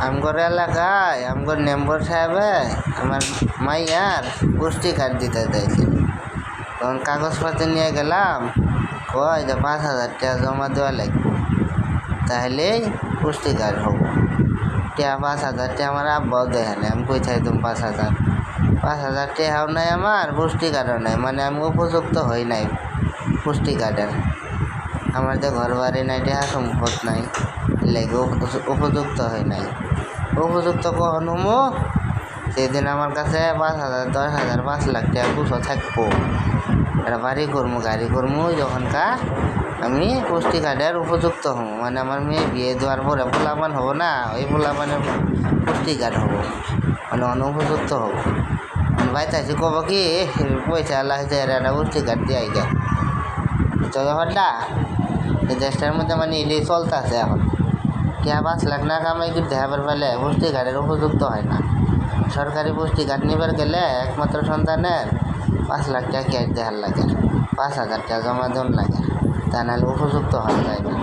আমগর এলাকায় আমগর মেম্বার সাহেবে আমার মাইয়ার পুষ্টি কার্ড দিতে চাইছে। তখন কাগজপত্র নিয়ে গেলাম, কয় যে 5,000 টাকা জমা দেওয়া লাগবে, তাহলেই পুষ্টি কার্ড হবো। 5,000 টাকা আমার আব্বাও দেখে নাই। আমি কই চাইতাম 5,000 টাকাও নাই, আমার পুষ্টি কার্ডও নাই, মানে আমি উপযুক্ত হই নাই পুষ্টি কার্ডের। আমার যে ঘর বাড়ি নাই, টাকা সম্পদ নাই, লেগে উপযুক্ত হয় নাই। উপযুক্ত কখন হমো? সেদিন আমার কাছে 5,000, 10,000, 5 লাখ টাকা দুশো থাকবো, একটা বাড়ি করবো, গাড়ি করবো, যখনকার আমি পুষ্টি কার্ডের উপযুক্ত হবো, মানে আমার মেয়ে বিয়ে দেওয়ার পরে পোলাপান হবো না, ওই পোলাপানের পুষ্টি কার্ড হবো, মানে অনুপযুক্ত হবো। বাইতে আছি কব কি পয়সা আল্লাহ একটা পুষ্টি কার্ড দিয়ে আইগা তো ব্যাপারটা এই দেশটার মধ্যে মানে এলেই চলতেছে এখন। 5 লাখ না কামাই কিন্তু দেখাবার পেলে পুষ্টি কার্ডের উপযুক্ত হয় না। সরকারি পুষ্টি কার্ড নিবার গেলে একমাত্র সন্তানের 5 লাখ টাকা ক্যাশ দেওয়ার লাগে, 5,000 টাকা জমা দেওয়ার লাগে, তা নাহলে উপযুক্ত হওয়া যায় না।